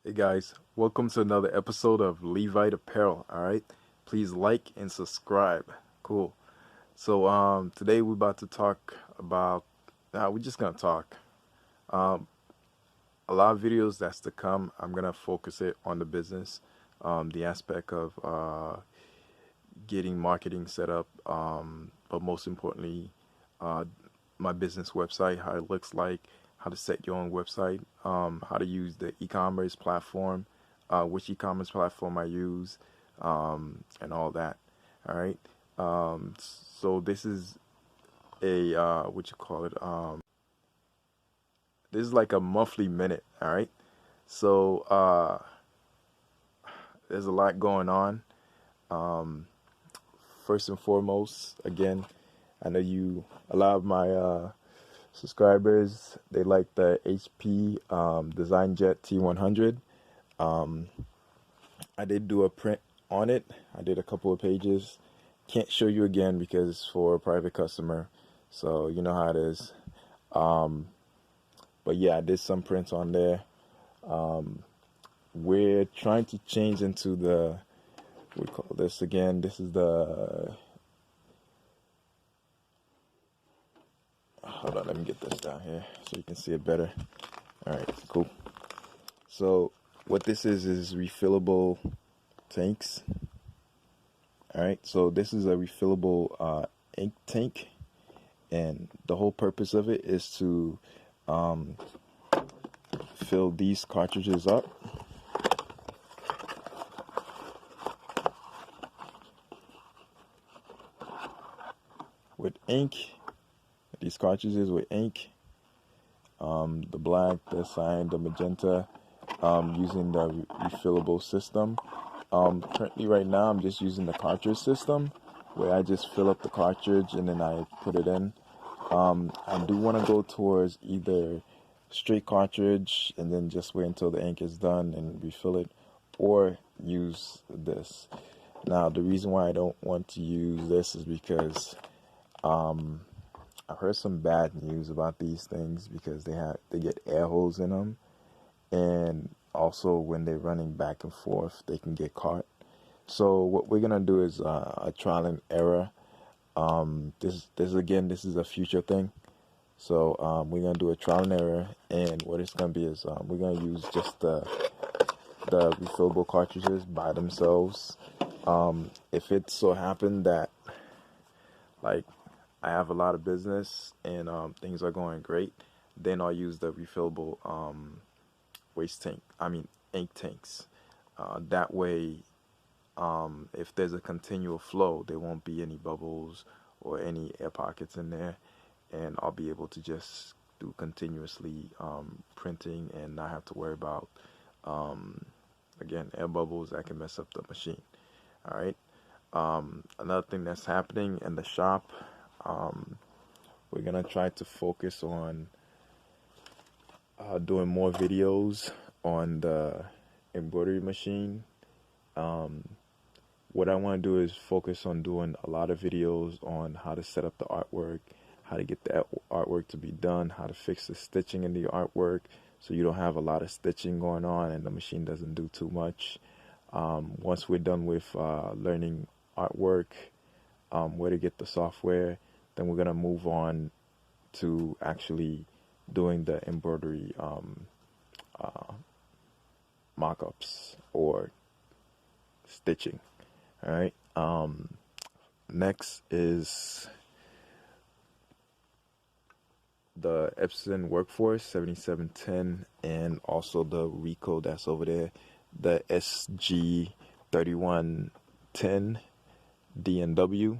Hey guys, welcome to another episode of Levite Apparel. All right, please like and subscribe. Cool. So today we're about to talk about. We're just gonna talk. Um, a lot of videos that's to come. I'm gonna focus it on the business, the aspect of getting marketing set up, but most importantly, uh, my business website, how it looks like, how to set your own website, how to use the e-commerce platform, which e-commerce platform I use, and all that. All right. So this is a what you call it? This is like a monthly minute. All right. So there's a lot going on. Um, First and foremost, again, I know a lot of my subscribers, they like the HP designjet T100. Um, I did do a print on it. I did a couple of pages. Can't show you again because it's for a private customer. So you know how it is. Um, but yeah, I did some prints on there. Um, we're trying to change into we call this again. This is hold on, let me get this down here so you can see it better. All right, cool. So what this is refillable tanks. All right, so this is a refillable ink tank, and the whole purpose of it is to um, fill these cartridges up with ink. These cartridges with ink, the black, the cyan, the magenta, using the refillable system. Currently, right now, I'm just using the cartridge system, where I just fill up the cartridge and then I put it in. I do want to go towards either straight cartridge and then just wait until the ink is done and refill it, or use this. Now, the reason why I don't want to use this is because I've heard some bad news about these things because they get air holes in them, and also when they're running back and forth, they can get caught. So what we're gonna do is a trial and error. This is a future thing. So we're gonna do a trial and error, and what it's gonna be is we're gonna use just the refillable cartridges by themselves. If it so happened that like I have a lot of business and things are going great, then I'll use the refillable waste tank. I mean ink tanks. That way, if there's a continual flow, there won't be any bubbles or any air pockets in there, and I'll be able to just do continuously printing and not have to worry about again air bubbles that can mess up the machine. All right. Another thing that's happening in the shop, we're gonna try to focus on doing more videos on the embroidery machine. What I want to do is focus on doing a lot of videos on how to set up the artwork, how to get the artwork to be done, how to fix the stitching in the artwork so you don't have a lot of stitching going on and the machine doesn't do too much. Once we're done with learning artwork, where to get the software, then we're going to move on to actually doing the embroidery mock-ups or stitching. All right. Next is the Epson Workforce 7710, and also the Rico that's over there, the SG 3110 D&W.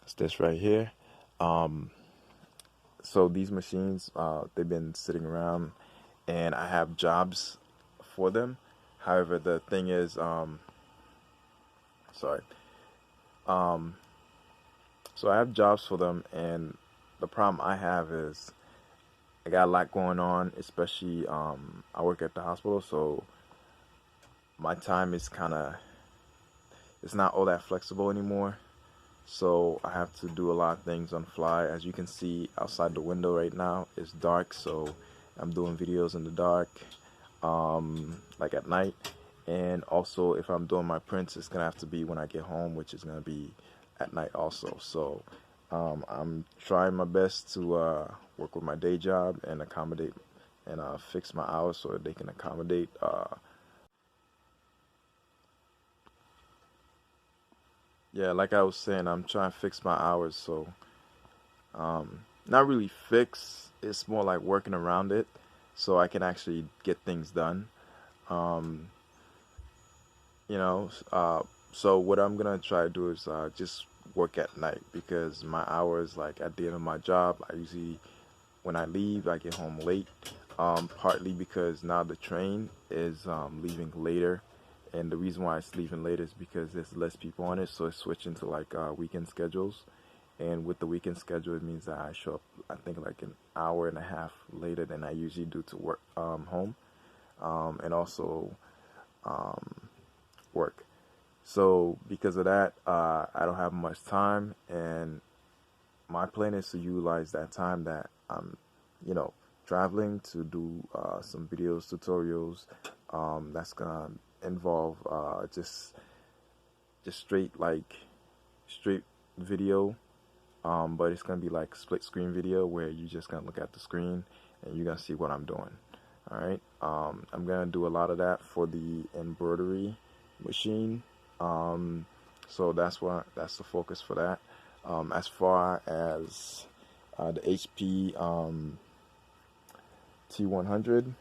It's this right here. So these machines, they've been sitting around, and I have jobs for them. However, the thing is, sorry. So I have jobs for them, and the problem I have is I got a lot going on, especially I work at the hospital, so my time is it's not all that flexible anymore. So I have to do a lot of things on the fly. As you can see outside the window right now, it's dark, so I'm doing videos in the dark. like at night. And also, if I'm doing my prints, it's gonna have to be when I get home, which is gonna be at night also. So I'm trying my best to work with my day job and accommodate and fix my hours so that they can accommodate. Yeah, like I was saying, I'm trying to fix my hours. So not really fix. It's more like working around it, so I can actually get things done. Um, you know, so what I'm gonna try to do is just work at night because my hours, like at the end of my job, I usually when I leave, I get home late. Partly because now the train is leaving later, and the reason why it's leaving later is because there's less people on it, so it's switching to like weekend schedules. And with the weekend schedule, it means that I show up, I think, like an hour and a half later than I usually do to work home, and also work. So because of that, I don't have much time, and my plan is to utilize that time that I'm, you know, traveling to do some videos, tutorials. That's gonna involve just straight video. But it's gonna be like split screen video where you just gonna look at the screen and you're gonna see what I'm doing. All right. I'm gonna do a lot of that for the embroidery machine. So that's the focus for that. As far as the HP T100,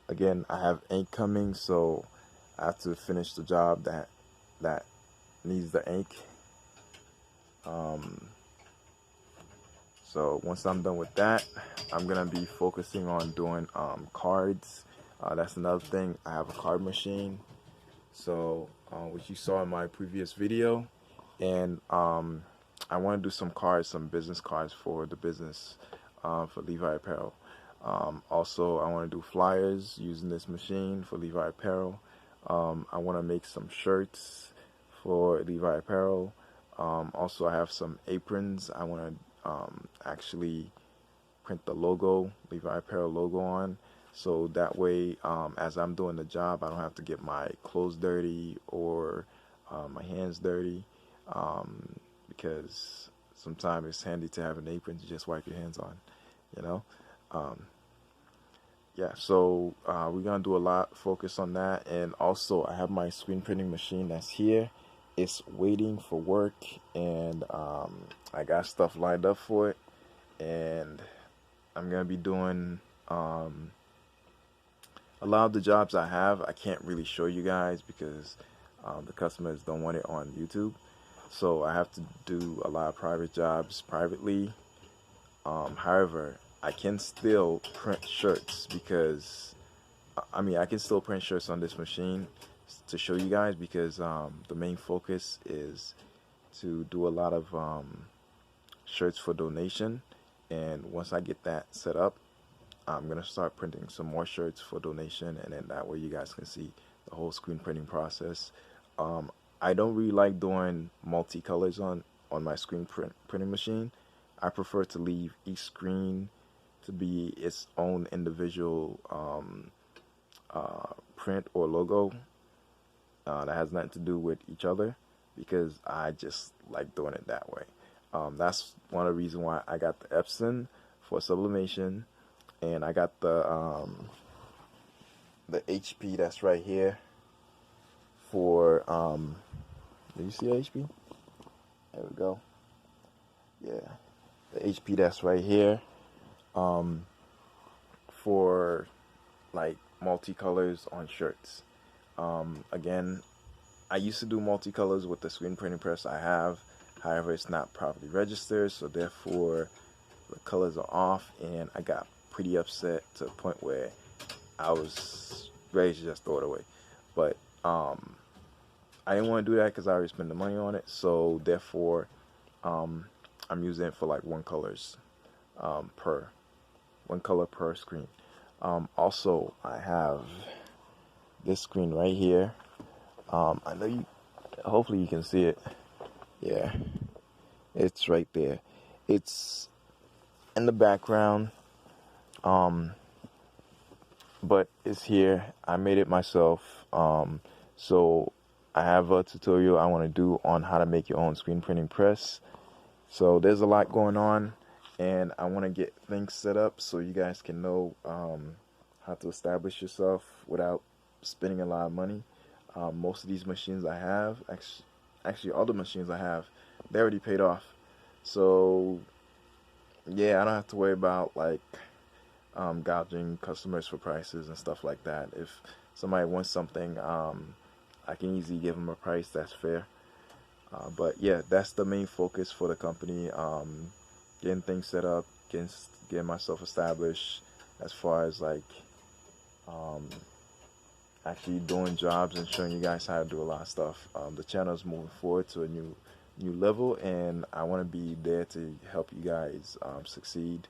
again, I have ink coming, so I have to finish the job that needs the ink. So once I'm done with that, I'm gonna be focusing on doing cards. That's another thing. I have a card machine, so which you saw in my previous video, and I want to do some cards, some business cards for the business for Levi Apparel. Also, I want to do flyers using this machine for Levi Apparel. I want to make some shirts for Levi Apparel. Also, I have some aprons. I want to actually print the logo, Levi Apparel logo on. So that way, as I'm doing the job, I don't have to get my clothes dirty or my hands dirty, because sometimes it's handy to have an apron to just wipe your hands on, you know. Yeah, so we're gonna do a lot focus on that, and also I have my screen printing machine that's here. It's waiting for work, and I got stuff lined up for it, and I'm gonna be doing a lot of the jobs I have. I can't really show you guys because the customers don't want it on YouTube, so I have to do a lot of private jobs privately. However, I can still print shirts because I can still print shirts on this machine to show you guys because the main focus is to do a lot of shirts for donation, and once I get that set up, I'm gonna start printing some more shirts for donation, and then that way you guys can see the whole screen printing process. I don't really like doing multicolors on my printing machine. I prefer to leave each screen to be its own individual print or logo that has nothing to do with each other, because I just like doing it that way. That's one of the reasons why I got the Epson for sublimation, and I got the HP that's right here for do you see HP? There we go. Yeah, the HP that's right here for like multicolors on shirts. Again, I used to do multicolors with the screen printing press I have. However, it's not properly registered, so therefore the colors are off, and I got pretty upset to the point where I was ready to just throw it away. But I didn't want to do that because I already spent the money on it, so therefore I'm using it for like one color per screen. Also, I have this screen right here. I know hopefully you can see it. Yeah, it's right there. It's in the background. but it's here. I made it myself. So I have a tutorial I want to do on how to make your own screen printing press. So there's a lot going on, and I want to get things set up so you guys can know how to establish yourself without spending a lot of money. Most of these machines I have, actually all the machines I have, they already paid off. So yeah, I don't have to worry about like gouging customers for prices and stuff like that. If somebody wants something, I can easily give them a price that's fair. But yeah, that's the main focus for the company. Getting things set up, getting myself established as far as like um, actually doing jobs and showing you guys how to do a lot of stuff. The channel is moving forward to a new level, and I want to be there to help you guys succeed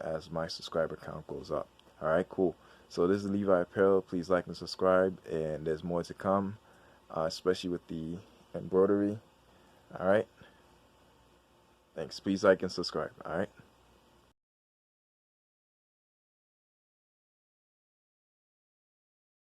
as my subscriber count goes up. All right, cool. So this is Levi Apparel. Please like and subscribe, and there's more to come, especially with the embroidery. All right. Thanks. Please like and subscribe. All right.